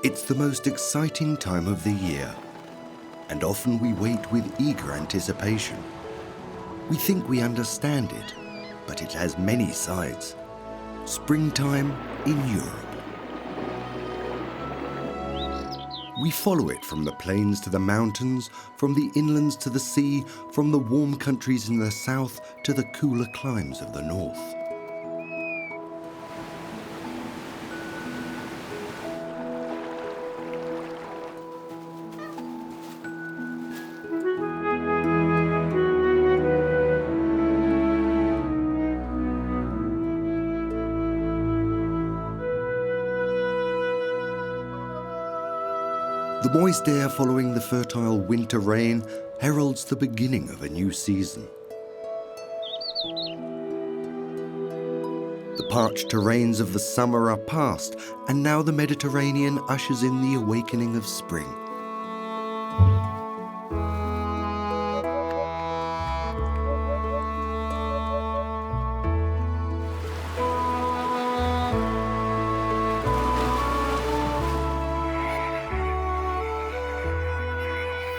It's the most exciting time of the year, and often we wait with eager anticipation. We think we understand it, but it has many sides. Springtime in Europe. We follow it from the plains to the mountains, from the inlands to the sea, from the warm countries in the south to the cooler climes of the north. The moist air following the fertile winter rain heralds the beginning of a new season. The parched terrains of the summer are past, and now the Mediterranean ushers in the awakening of spring.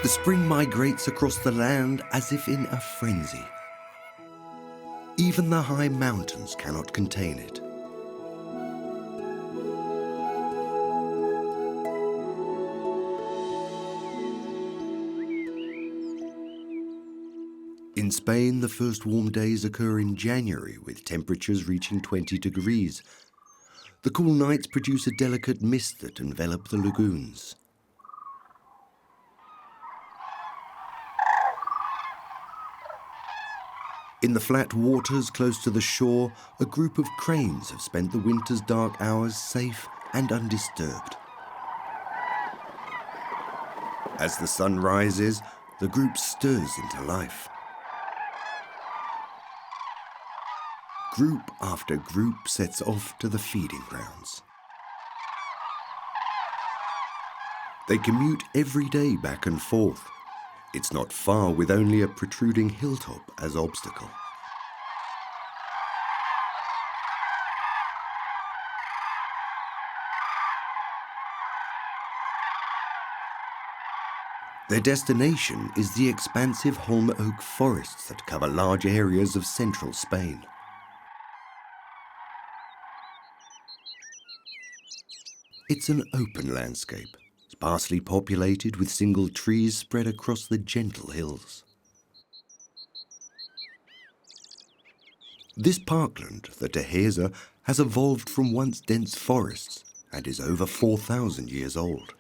The spring migrates across the land as if in a frenzy. Even the high mountains cannot contain it. In Spain, the first warm days occur in January, with temperatures reaching 20 degrees. The cool nights produce a delicate mist that envelop the lagoons. In the flat waters close to the shore, a group of cranes have spent the winter's dark hours safe and undisturbed. As the sun rises, the group stirs into life. Group after group sets off to the feeding grounds. They commute every day back and forth. It's not far, with only a protruding hilltop as obstacle. Their destination is the expansive holm oak forests that cover large areas of central Spain. It's an open landscape, sparsely populated with single trees spread across the gentle hills. This parkland, the Dehesa, has evolved from once dense forests and is over 4,000 years old.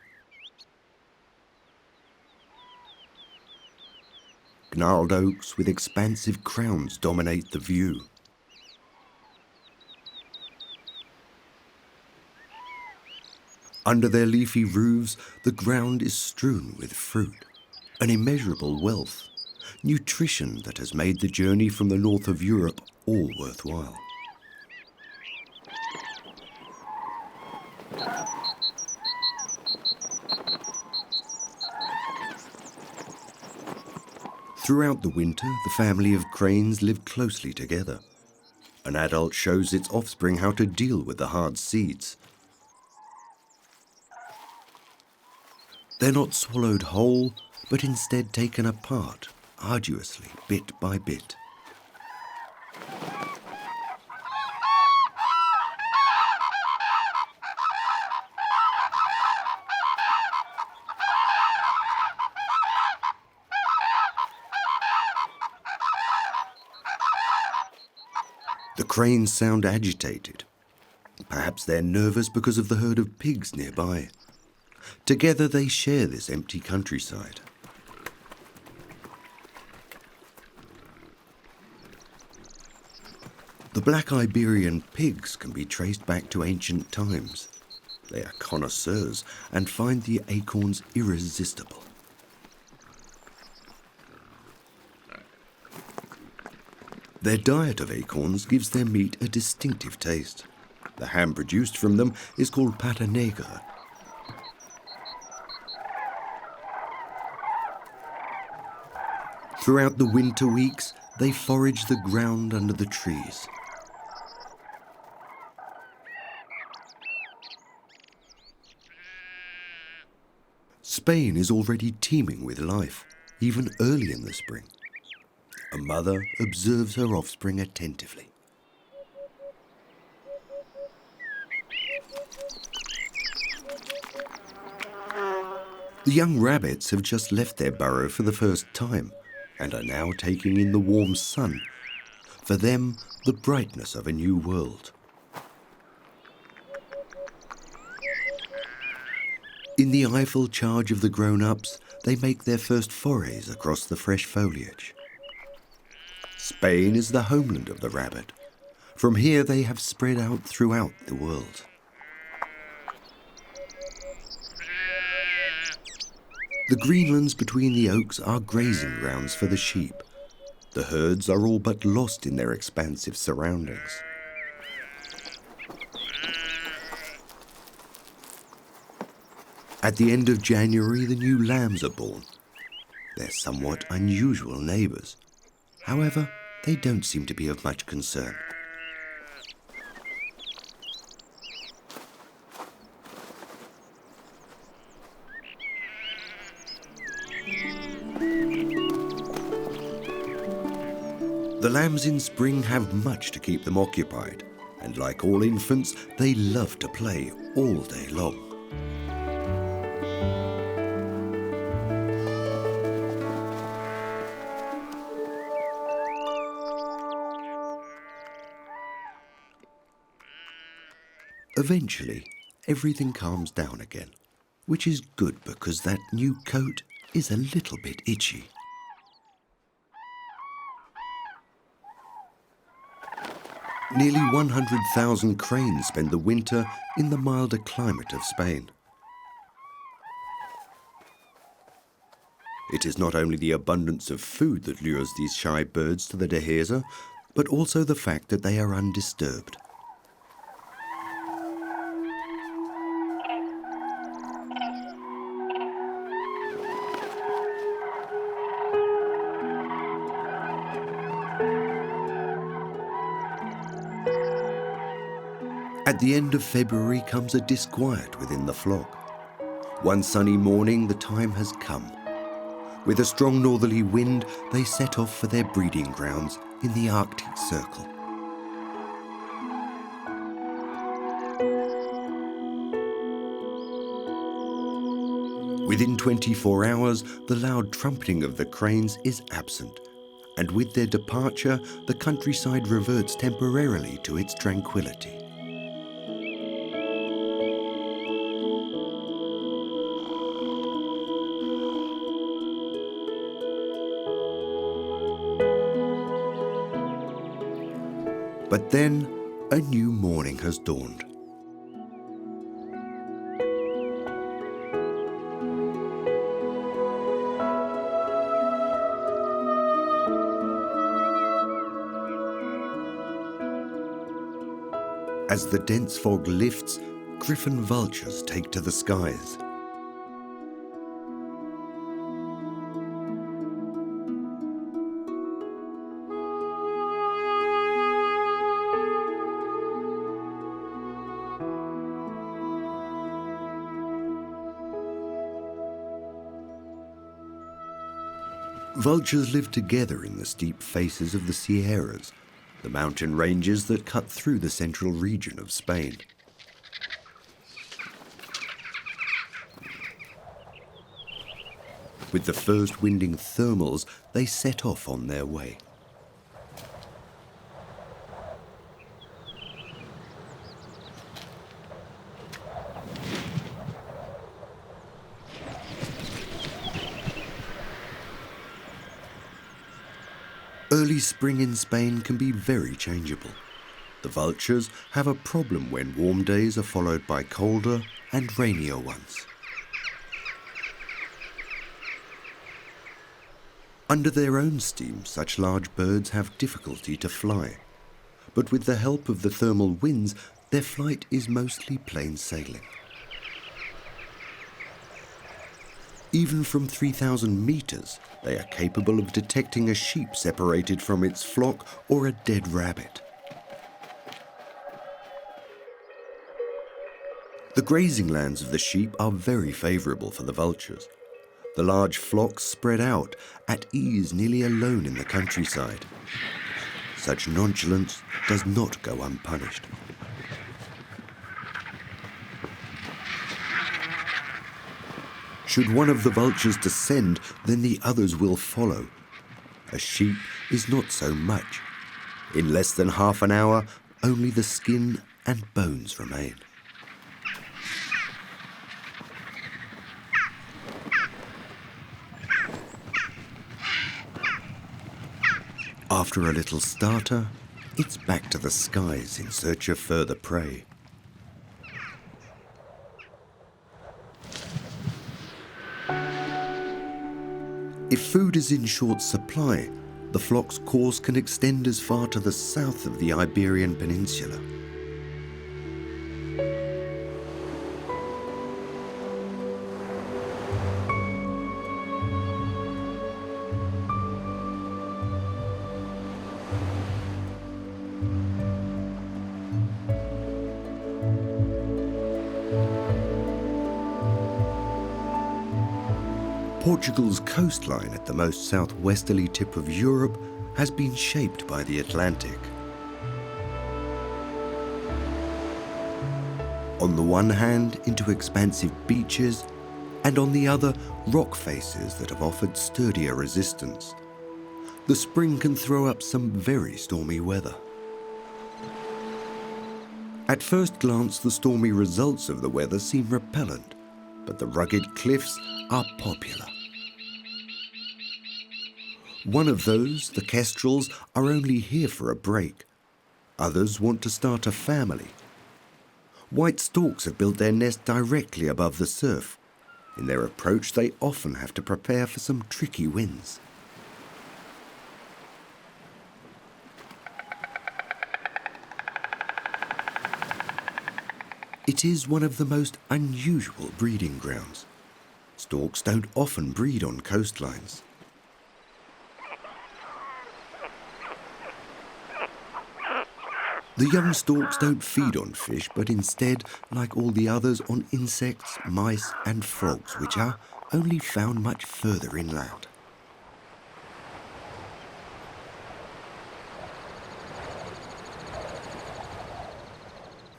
Gnarled oaks with expansive crowns dominate the view. Under their leafy roofs, the ground is strewn with fruit, an immeasurable wealth, nutrition that has made the journey from the north of Europe all worthwhile. Throughout the winter, the family of cranes live closely together. An adult shows its offspring how to deal with the hard seeds. They're not swallowed whole, but instead taken apart, arduously, bit by bit. The cranes sound agitated. Perhaps they're nervous because of the herd of pigs nearby. Together they share this empty countryside. The black Iberian pigs can be traced back to ancient times. They are connoisseurs and find the acorns irresistible. Their diet of acorns gives their meat a distinctive taste. The ham produced from them is called pata negra. Throughout the winter weeks, they forage the ground under the trees. Spain is already teeming with life, even early in the spring. A mother observes her offspring attentively. The young rabbits have just left their burrow for the first time and are now taking in the warm sun. For them, the brightness of a new world. In the eyeful charge of the grown-ups, they make their first forays across the fresh foliage. Spain is the homeland of the rabbit. From here they have spread out throughout the world. The greenlands between the oaks are grazing grounds for the sheep. The herds are all but lost in their expansive surroundings. At the end of January, the new lambs are born. They're somewhat unusual neighbours. However, they don't seem to be of much concern. The lambs in spring have much to keep them occupied, and like all infants, they love to play all day long. Eventually, everything calms down again, which is good because that new coat is a little bit itchy. Nearly 100,000 cranes spend the winter in the milder climate of Spain. It is not only the abundance of food that lures these shy birds to the dehesa, but also the fact that they are undisturbed. At the end of February comes a disquiet within the flock. One sunny morning, the time has come. With a strong northerly wind, they set off for their breeding grounds in the Arctic Circle. Within 24 hours, the loud trumpeting of the cranes is absent, and with their departure, the countryside reverts temporarily to its tranquility. But then, a new morning has dawned. As the dense fog lifts, griffin vultures take to the skies. Vultures live together in the steep faces of the Sierras, the mountain ranges that cut through the central region of Spain. With the first winding thermals, they set off on their way. Early spring in Spain can be very changeable. The vultures have a problem when warm days are followed by colder and rainier ones. Under their own steam, such large birds have difficulty to fly, but with the help of the thermal winds, their flight is mostly plain sailing. Even from 3,000 meters, they are capable of detecting a sheep separated from its flock or a dead rabbit. The grazing lands of the sheep are very favorable for the vultures, The large flocks spread out, at ease nearly alone in the countryside. Such nonchalance does not go unpunished. Should one of the vultures descend, then the others will follow. A sheep is not so much. In less than half an hour, only the skin and bones remain. After a little starter, it's back to the skies in search of further prey. If food is in short supply, the flock's course can extend as far to the south of the Iberian Peninsula. Portugal's coastline at the most southwesterly tip of Europe has been shaped by the Atlantic. On the one hand, into expansive beaches, and on the other, rock faces that have offered sturdier resistance. The spring can throw up some very stormy weather. At first glance, the stormy results of the weather seem repellent, but the rugged cliffs are popular. One of those, the kestrels, are only here for a break. Others want to start a family. White storks have built their nest directly above the surf. In their approach, they often have to prepare for some tricky winds. It is one of the most unusual breeding grounds. Storks don't often breed on coastlines. The young storks don't feed on fish, but instead, like all the others, on insects, mice and frogs, which are only found much further inland.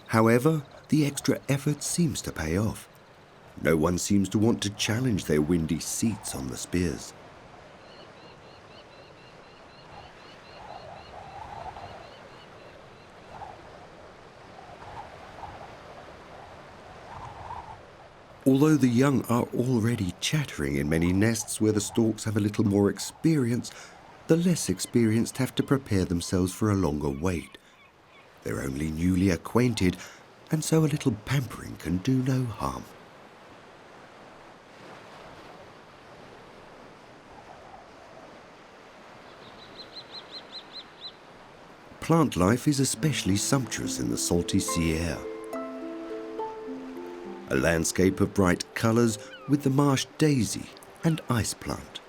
However, the extra effort seems to pay off. No one seems to want to challenge their windy seats on the spears. Although the young are already chattering in many nests where the storks have a little more experience, the less experienced have to prepare themselves for a longer wait. They're only newly acquainted, and so a little pampering can do no harm. Plant life is especially sumptuous in the salty sea air. A landscape of bright colours with the marsh daisy and ice plant.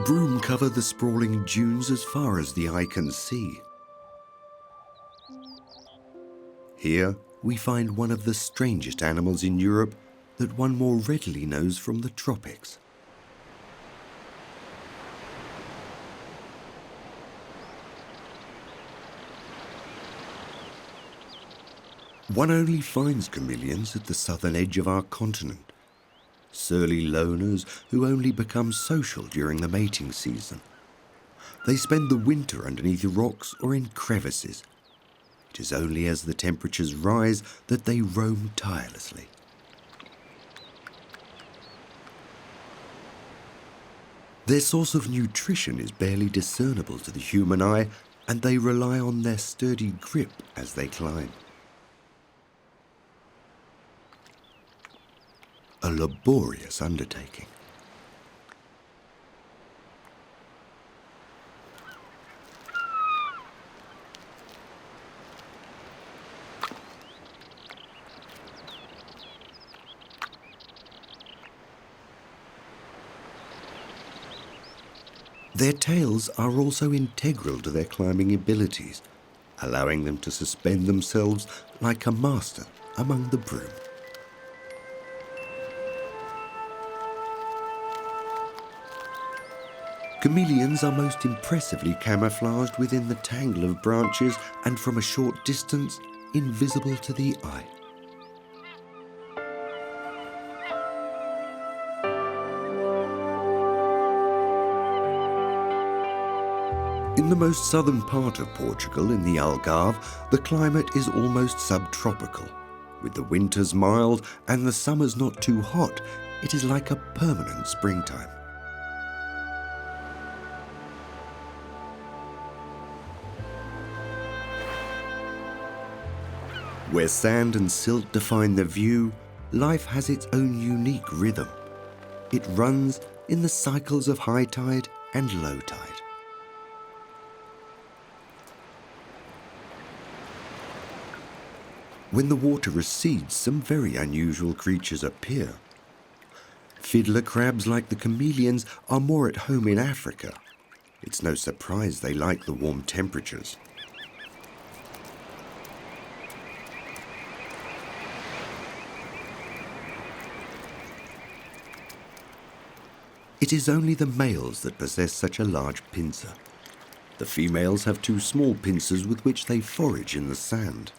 Broom cover the sprawling dunes as far as the eye can see. Here we find one of the strangest animals in Europe that one more readily knows from the tropics. One only finds chameleons at the southern edge of our continent, surly loners who only become social during the mating season. They spend the winter underneath rocks or in crevices. It is only as the temperatures rise that they roam tirelessly. Their source of nutrition is barely discernible to the human eye, and they rely on their sturdy grip as they climb. A laborious undertaking. Their tails are also integral to their climbing abilities, allowing them to suspend themselves like a master among the broom. Chameleons are most impressively camouflaged within the tangle of branches and from a short distance, invisible to the eye. In the most southern part of Portugal, in the Algarve, the climate is almost subtropical. With the winters mild and the summers not too hot, it is like a permanent springtime. Where sand and silt define the view, life has its own unique rhythm. It runs in the cycles of high tide and low tide. When the water recedes, some very unusual creatures appear. Fiddler crabs, like the chameleons, are more at home in Africa. It's no surprise they like the warm temperatures. It is only the males that possess such a large pincer. The females have two small pincers with which they forage in the sand.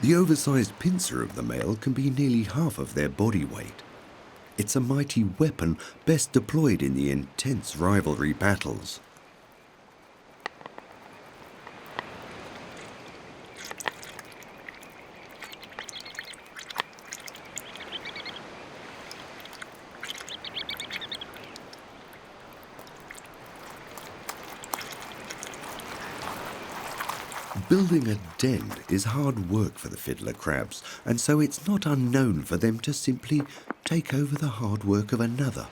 The oversized pincer of the male can be nearly half of their body weight. It's a mighty weapon best deployed in the intense rivalry battles. Building a den is hard work for the fiddler crabs, and so it's not unknown for them to simply take over the hard work of another.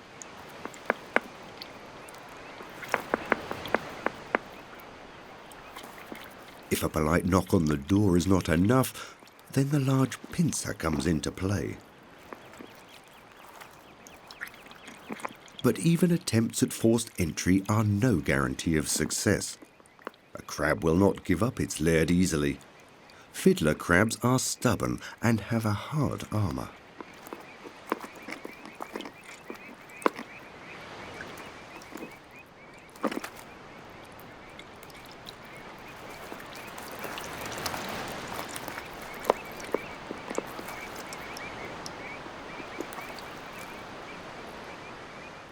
If a polite knock on the door is not enough, then the large pincer comes into play. But even attempts at forced entry are no guarantee of success. A crab will not give up its lair easily. Fiddler crabs are stubborn and have a hard armour.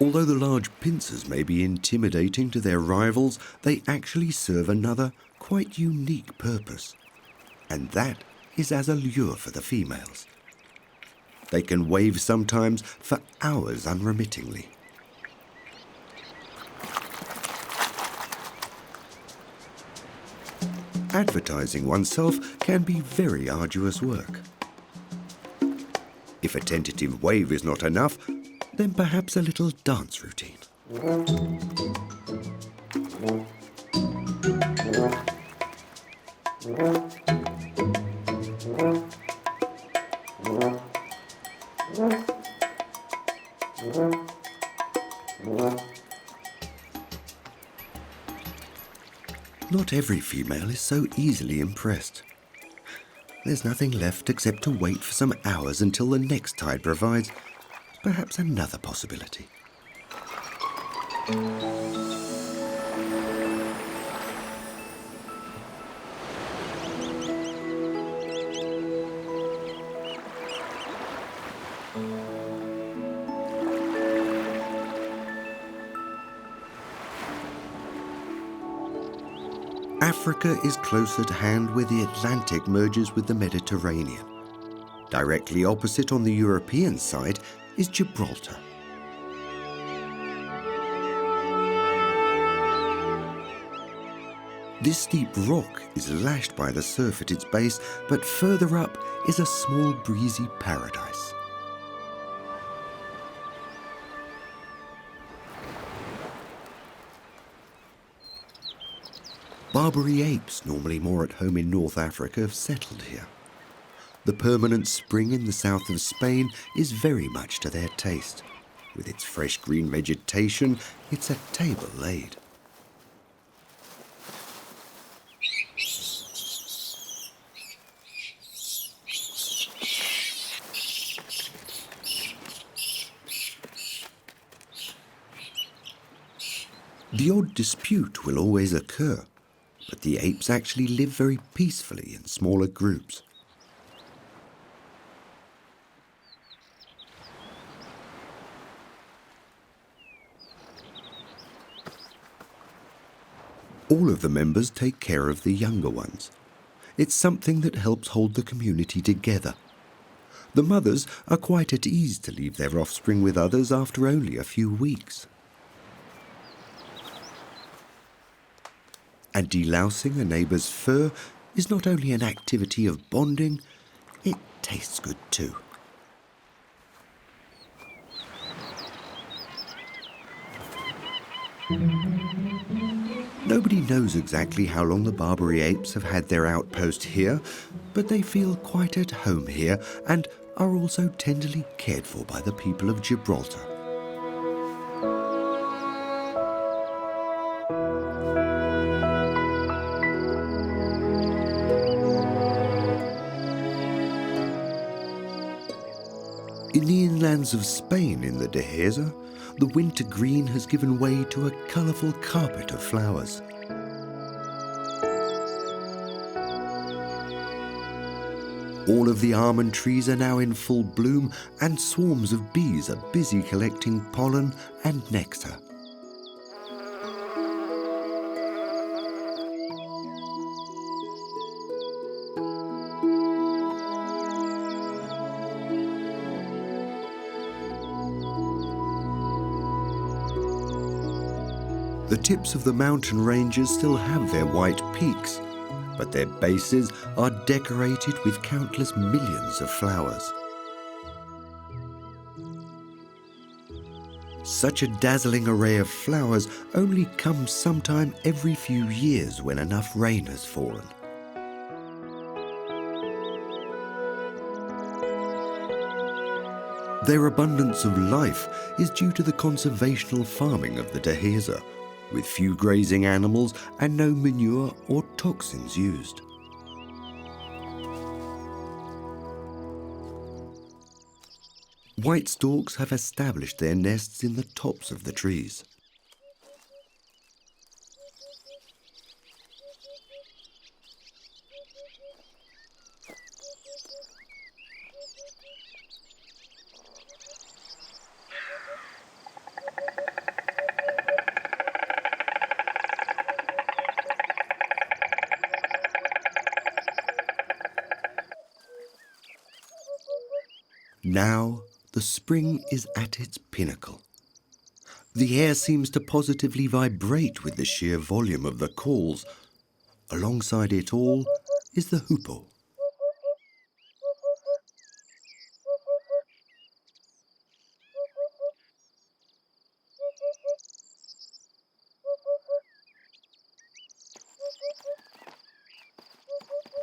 Although the large pincers may be intimidating to their rivals, they actually serve another, quite unique purpose. And that is as a lure for the females. They can wave sometimes for hours unremittingly. Advertising oneself can be very arduous work. If a tentative wave is not enough, then perhaps a little dance routine. Not every female is so easily impressed. There's nothing left except to wait for some hours until the next tide provides perhaps another possibility. Africa is close at hand where the Atlantic merges with the Mediterranean. Directly opposite on the European side is Gibraltar. This steep rock is lashed by the surf at its base, but further up is a small breezy paradise. Barbary apes, normally more at home in North Africa, have settled here. The permanent spring in the south of Spain is very much to their taste. With its fresh green vegetation, it's a table laid. The odd dispute will always occur, but the apes actually live very peacefully in smaller groups. All of the members take care of the younger ones. It's something that helps hold the community together. The mothers are quite at ease to leave their offspring with others after only a few weeks. And delousing a neighbour's fur is not only an activity of bonding, it tastes good too. Nobody knows exactly how long the Barbary apes have had their outpost here, but they feel quite at home here and are also tenderly cared for by the people of Gibraltar. In the inlands of Spain, in the Dehesa, the winter green has given way to a colourful carpet of flowers. All of the almond trees are now in full bloom, and swarms of bees are busy collecting pollen and nectar. The tips of the mountain ranges still have their white peaks, but their bases are decorated with countless millions of flowers. Such a dazzling array of flowers only comes sometime every few years when enough rain has fallen. Their abundance of life is due to the conservational farming of the Dehesa, with few grazing animals and no manure or toxins used. White storks have established their nests in the tops of the trees. Now, the spring is at its pinnacle. The air seems to positively vibrate with the sheer volume of the calls. Alongside it all is the hoopoe.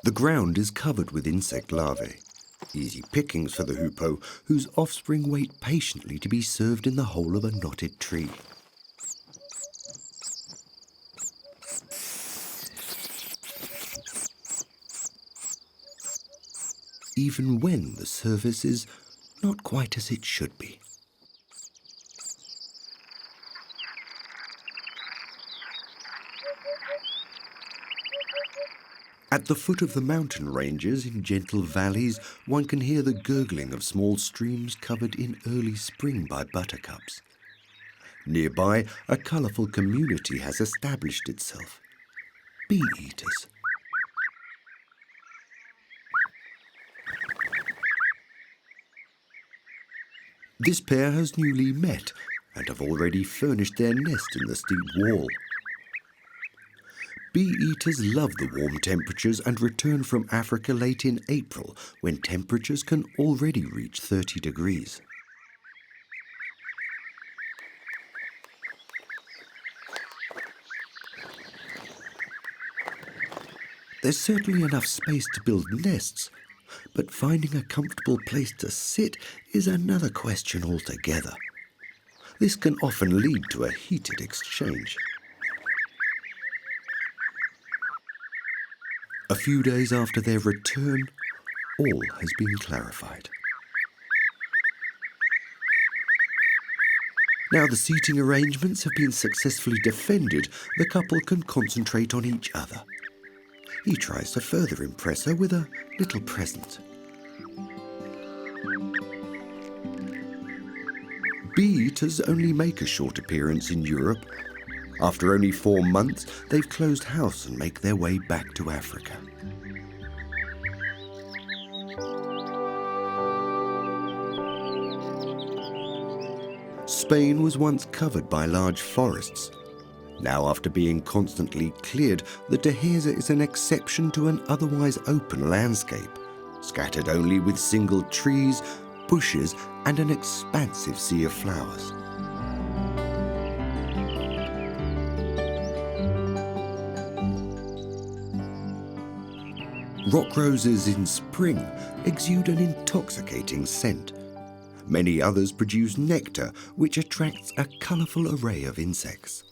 The ground is covered with insect larvae. Easy pickings for the hoopoe, whose offspring wait patiently to be served in the hole of a knotted tree. Even when the service is not quite as it should be. At the foot of the mountain ranges, in gentle valleys, one can hear the gurgling of small streams covered in early spring by buttercups. Nearby, a colourful community has established itself. Bee-eaters. This pair has newly met and have already furnished their nest in the steep wall. Bee-eaters love the warm temperatures and return from Africa late in April, when temperatures can already reach 30 degrees. There's certainly enough space to build nests, but finding a comfortable place to sit is another question altogether. This can often lead to a heated exchange. A few days after their return, all has been clarified. Now the seating arrangements have been successfully defended, the couple can concentrate on each other. He tries to further impress her with a little present. Bee-eaters only make a short appearance in Europe. After only 4 months, they've closed house and make their way back to Africa. Spain was once covered by large forests. Now, after being constantly cleared, the Dehesa is an exception to an otherwise open landscape, scattered only with single trees, bushes, and an expansive sea of flowers. Rock roses in spring exude an intoxicating scent. Many others produce nectar, which attracts a colourful array of insects.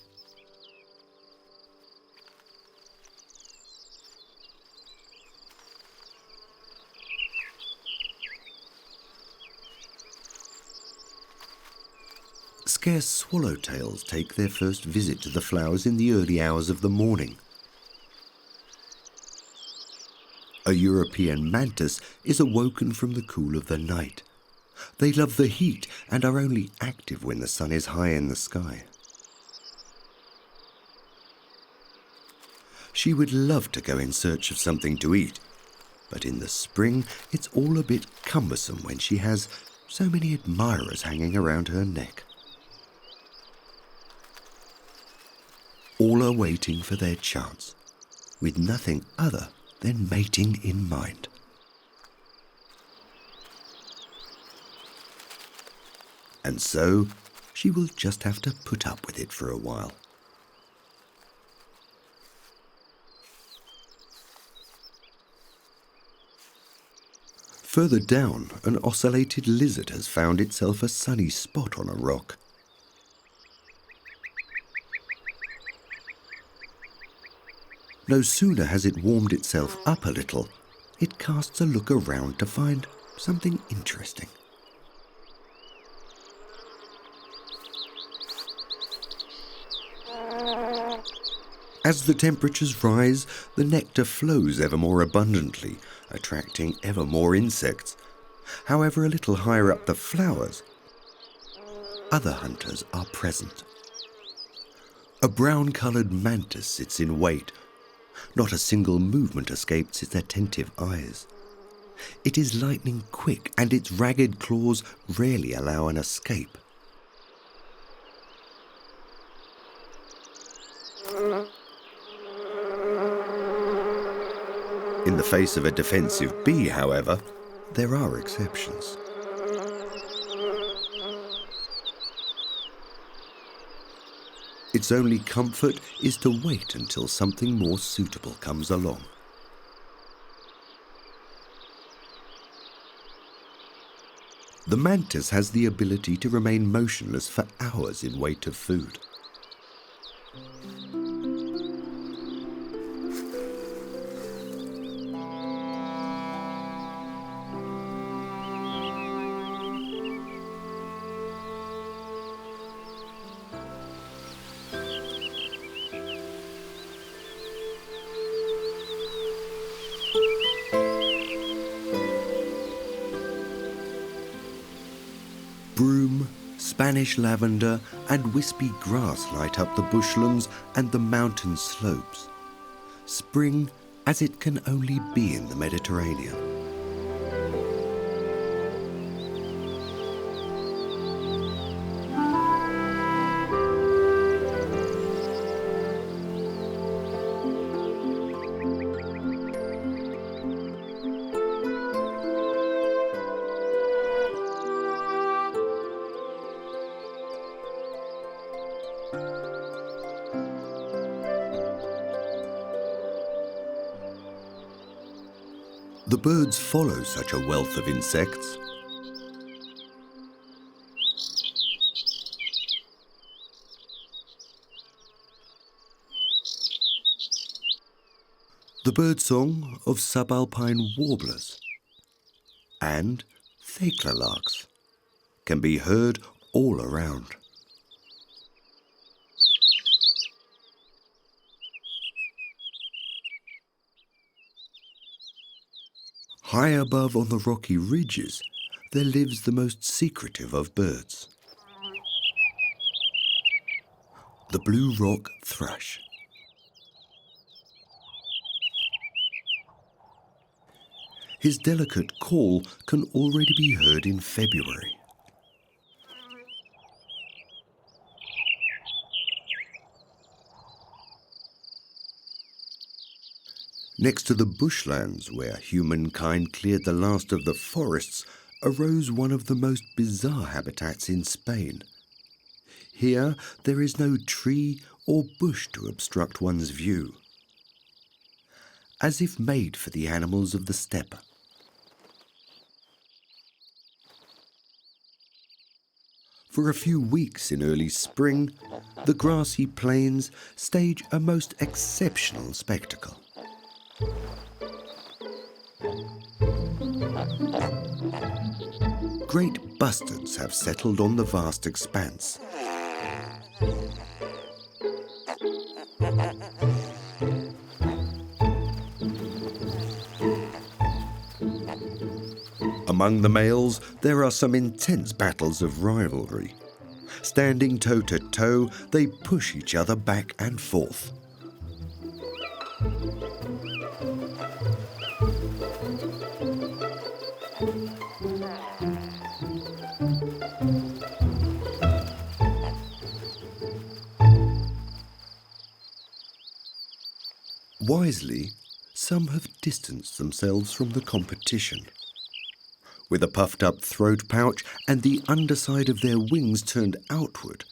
Scarce swallowtails take their first visit to the flowers in the early hours of the morning. A European mantis is awoken from the cool of the night. They love the heat and are only active when the sun is high in the sky. She would love to go in search of something to eat, but in the spring it's all a bit cumbersome when she has so many admirers hanging around her neck. All are waiting for their chance, with nothing other than mating in mind. And so, she will just have to put up with it for a while. Further down, an ocellated lizard has found itself a sunny spot on a rock. No sooner has it warmed itself up a little, it casts a look around to find something interesting. As the temperatures rise, the nectar flows ever more abundantly, attracting ever more insects. However, a little higher up the flowers, other hunters are present. A brown-coloured mantis sits in wait. Not a single movement escapes its attentive eyes. It is lightning quick, and its ragged claws rarely allow an escape. In the face of a defensive bee, however, there are exceptions. Its only comfort is to wait until something more suitable comes along. The mantis has the ability to remain motionless for hours in wait of food. Broom, Spanish lavender and wispy grass light up the bushlands and the mountain slopes. Spring as it can only be in the Mediterranean. The birds follow such a wealth of insects. The birdsong of subalpine warblers and thekla larks can be heard all around. High above on the rocky ridges, there lives the most secretive of birds, the blue rock thrush. His delicate call can already be heard in February. Next to the bushlands where humankind cleared the last of the forests arose one of the most bizarre habitats in Spain. Here there is no tree or bush to obstruct one's view, as if made for the animals of the steppe. For a few weeks in early spring, the grassy plains stage a most exceptional spectacle. Great bustards have settled on the vast expanse. Among the males, there are some intense battles of rivalry. Standing toe to toe, they push each other back and forth. Wisely, some have distanced themselves from the competition. With a puffed-up throat pouch and the underside of their wings turned outward,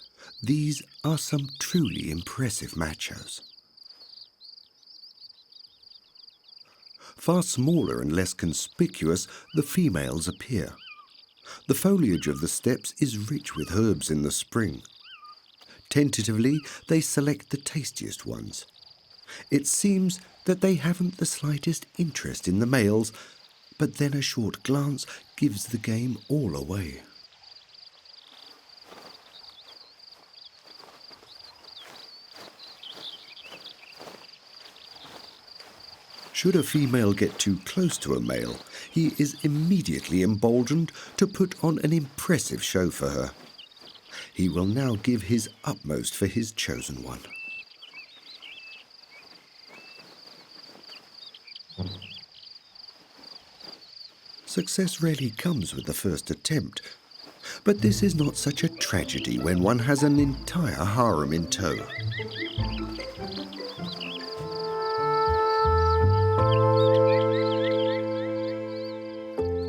these are some truly impressive machos. Far smaller and less conspicuous, the females appear. The foliage of the steppes is rich with herbs in the spring. Tentatively, they select the tastiest ones. It seems that they haven't the slightest interest in the males, but then a short glance gives the game all away. Should a female get too close to a male, he is immediately emboldened to put on an impressive show for her. He will now give his utmost for his chosen one. Success rarely comes with the first attempt, but this is not such a tragedy when one has an entire harem in tow.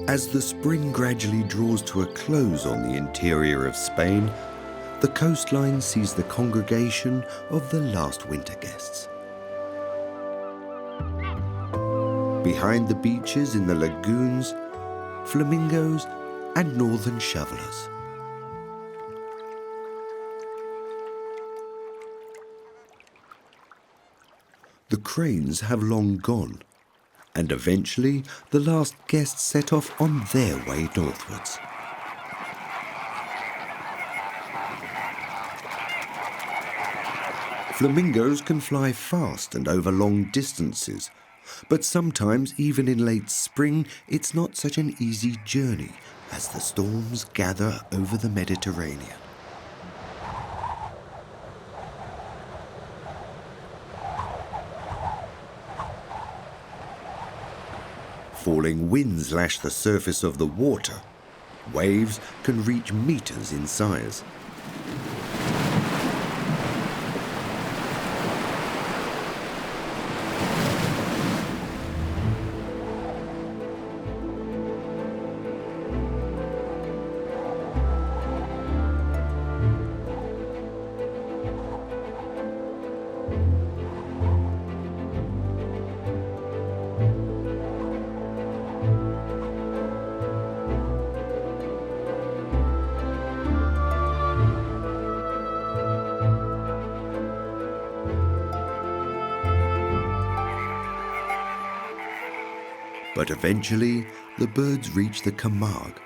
As the spring gradually draws to a close on the interior of Spain, the coastline sees the congregation of the last winter guests. Behind the beaches in the lagoons, flamingos and northern shovelers. The cranes have long gone, and eventually the last guests set off on their way northwards. Flamingos can fly fast and over long distances, but sometimes, even in late spring, it's not such an easy journey as the storms gather over the Mediterranean. Falling winds lash the surface of the water. Waves can reach meters in size. But eventually, the birds reach the Camargue,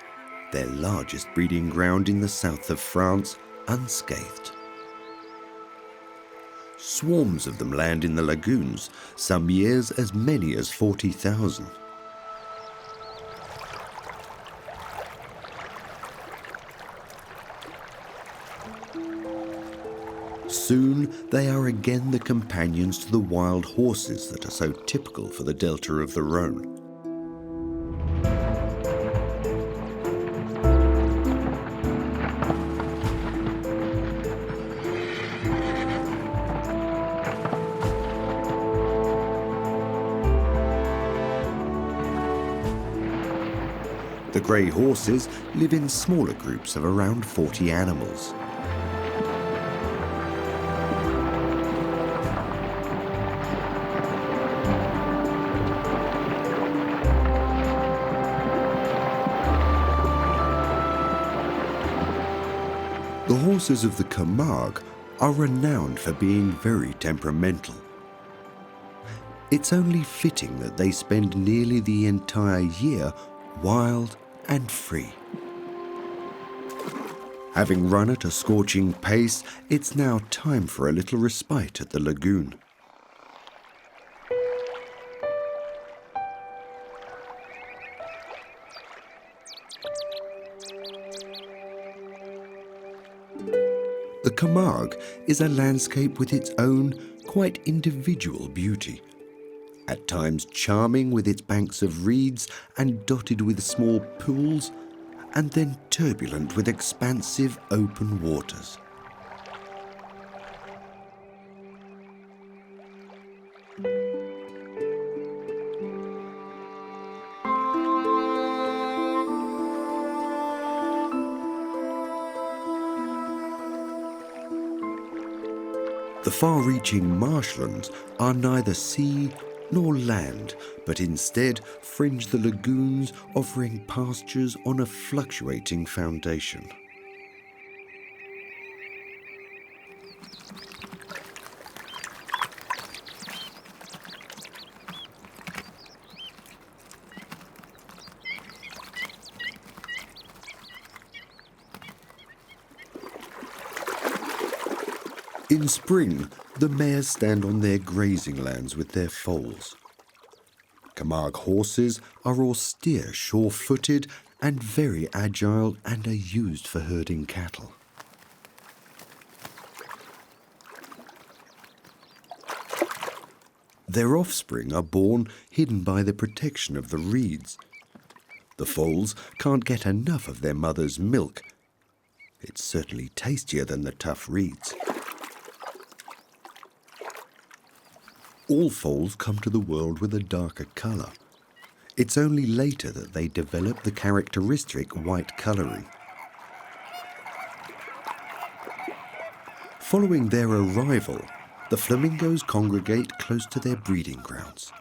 their largest breeding ground in the south of France, unscathed. Swarms of them land in the lagoons, some years as many as 40,000. Soon they are again the companions to the wild horses that are so typical for the delta of the Rhone. The grey horses live in smaller groups of around 40 animals. The horses of the Camargue are renowned for being very temperamental. It's only fitting that they spend nearly the entire year wild and free. Having run at a scorching pace, it's now time for a little respite at the lagoon. The Camargue is a landscape with its own, quite individual beauty. At times charming with its banks of reeds and dotted with small pools, and then turbulent with expansive open waters. The far-reaching marshlands are neither sea nor land, but instead fringe the lagoons, offering pastures on a fluctuating foundation. In spring, the mares stand on their grazing lands with their foals. Camargue horses are austere, sure-footed and very agile and are used for herding cattle. Their offspring are born hidden by the protection of the reeds. The foals can't get enough of their mother's milk. It's certainly tastier than the tough reeds. All foals come to the world with a darker colour. It's only later that they develop the characteristic white colouring. Following their arrival, the flamingos congregate close to their breeding grounds.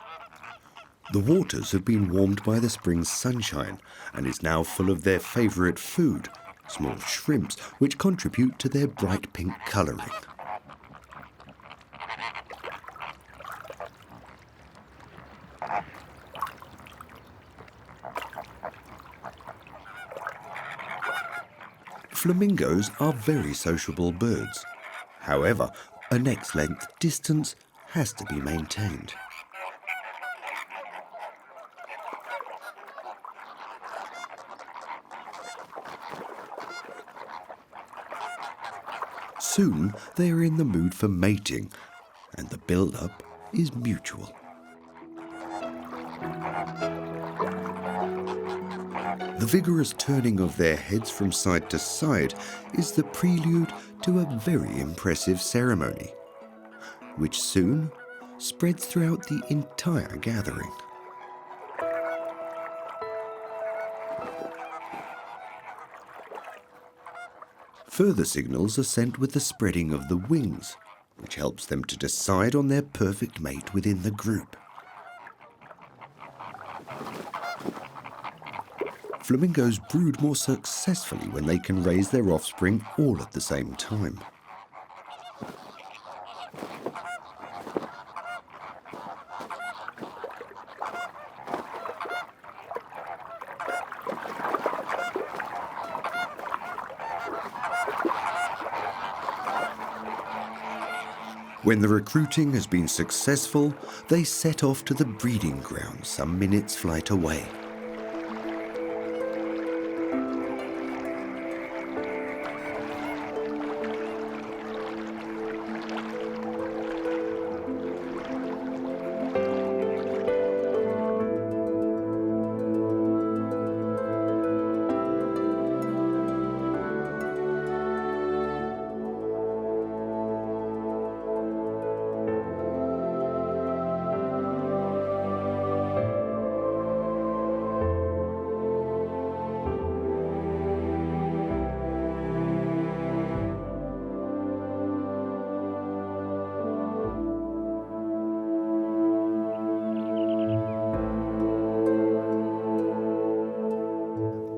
The waters have been warmed by the spring's sunshine and is now full of their favourite food, small shrimps, which contribute to their bright pink colouring. Flamingos are very sociable birds. However, a neck's length distance has to be maintained. Soon they are in the mood for mating, and the build-up is mutual. The vigorous turning of their heads from side to side is the prelude to a very impressive ceremony, which soon spreads throughout the entire gathering. Further signals are sent with the spreading of the wings, which helps them to decide on their perfect mate within the group. Flamingos brood more successfully when they can raise their offspring all at the same time. When the recruiting has been successful, they set off to the breeding ground some minutes' flight away.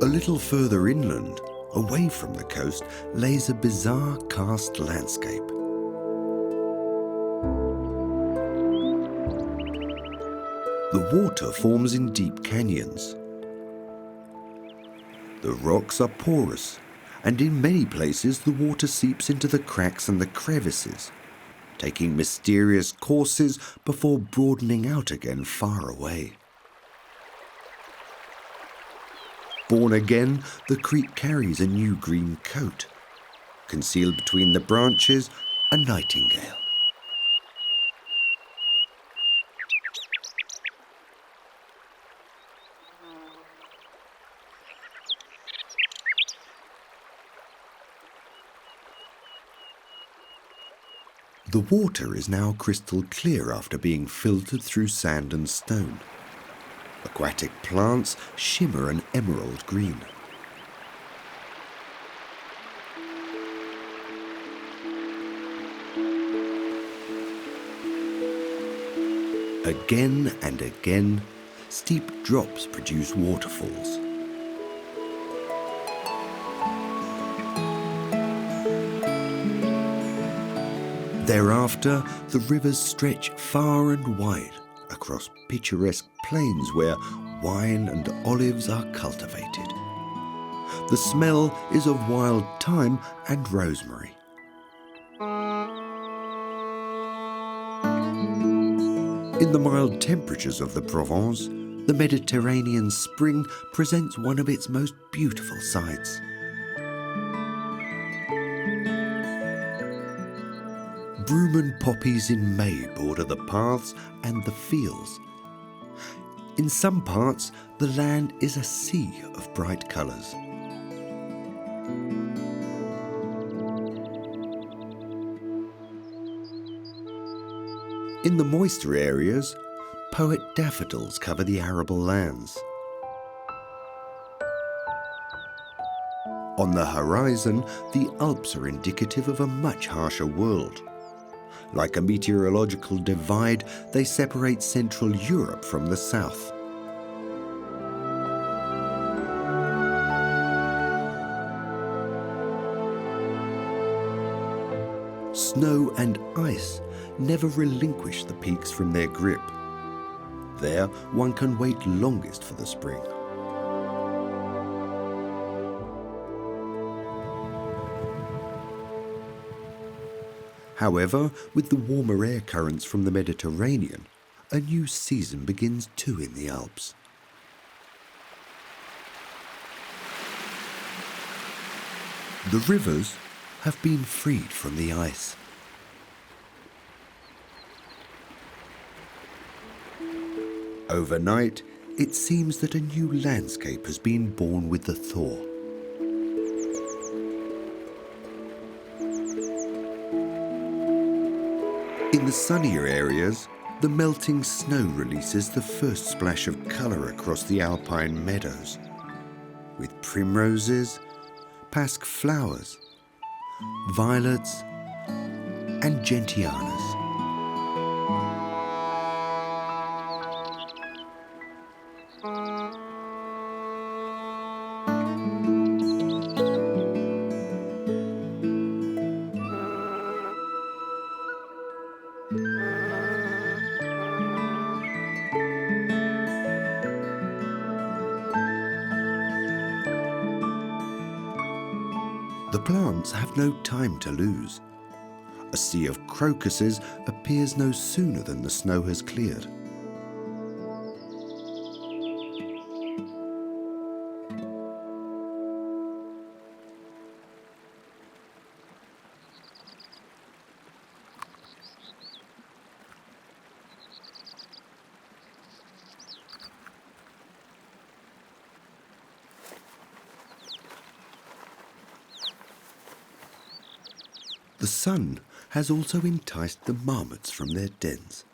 A little further inland, away from the coast, lays a bizarre karst landscape. The water forms in deep canyons. The rocks are porous, and in many places the water seeps into the cracks and the crevices, taking mysterious courses before broadening out again far away. Born again, the creek carries a new green coat. Concealed between the branches, a nightingale. The water is now crystal clear after being filtered through sand and stone. Aquatic plants shimmer an emerald green. Again and again, steep drops produce waterfalls. Thereafter, the rivers stretch far and wide across picturesque plains where wine and olives are cultivated. The smell is of wild thyme and rosemary. In the mild temperatures of the Provence, the Mediterranean spring presents one of its most beautiful sights. Broom and poppies in May border the paths and the fields. In some parts, the land is a sea of bright colours. In the moister areas, poet daffodils cover the arable lands. On the horizon, the Alps are indicative of a much harsher world. Like a meteorological divide, they separate Central Europe from the south. Snow and ice never relinquish the peaks from their grip. There, one can wait longest for the spring. However, with the warmer air currents from the Mediterranean, a new season begins too in the Alps. The rivers have been freed from the ice. Overnight, it seems that a new landscape has been born with the thaw. In the sunnier areas, the melting snow releases the first splash of colour across the alpine meadows, with primroses, pasque flowers, violets, and gentianas. The plants have no time to lose. A sea of crocuses appears no sooner than the snow has cleared. The sun has also enticed the marmots from their dens.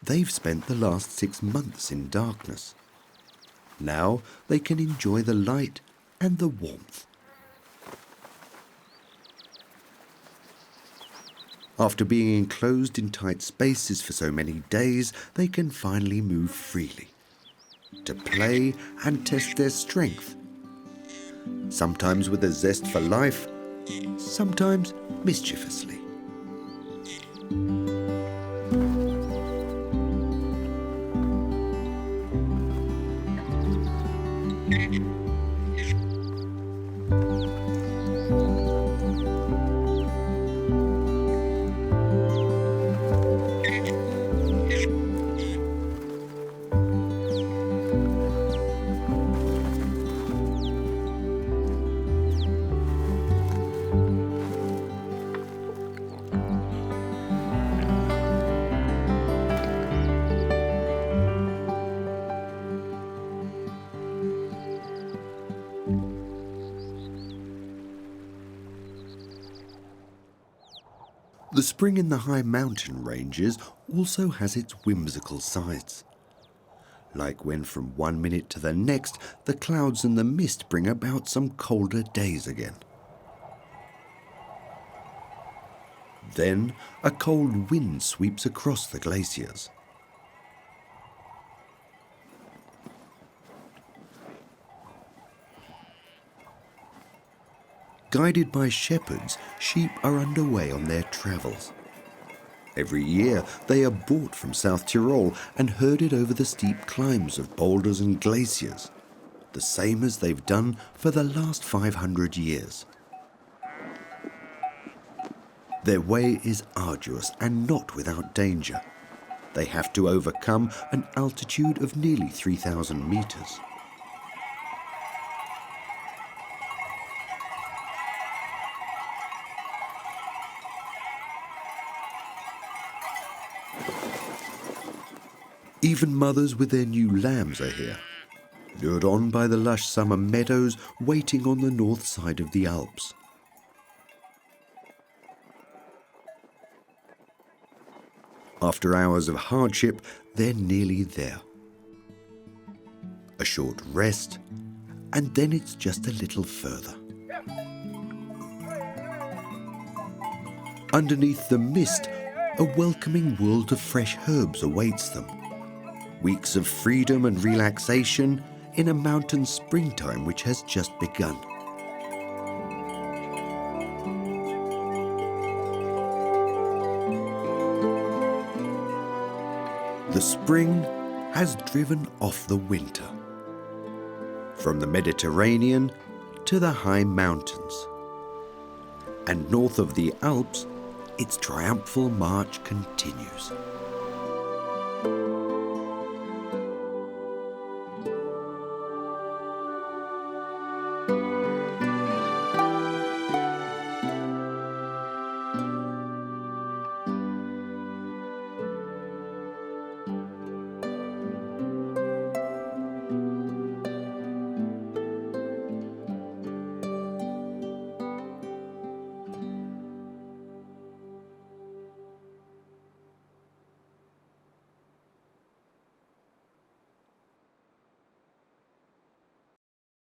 They've spent the last 6 months in darkness. Now they can enjoy the light and the warmth. After being enclosed in tight spaces for so many days, they can finally move freely to play and test their strength, sometimes with a zest for life, sometimes mischievously. The spring in the high mountain ranges also has its whimsical sides. Like when from one minute to the next, the clouds and the mist bring about some colder days again. Then a cold wind sweeps across the glaciers. Guided by shepherds, sheep are underway on their travels. Every year they are brought from South Tyrol and herded over the steep climbs of boulders and glaciers, the same as they've done for the last 500 years. Their way is arduous and not without danger. They have to overcome an altitude of nearly 3,000 meters. Even mothers with their new lambs are here, lured on by the lush summer meadows waiting on the north side of the Alps. After hours of hardship, they're nearly there. A short rest, and then it's just a little further. Underneath the mist, a welcoming world of fresh herbs awaits them. Weeks of freedom and relaxation in a mountain springtime which has just begun. The spring has driven off the winter. From the Mediterranean to the high mountains. And north of the Alps, its triumphal march continues.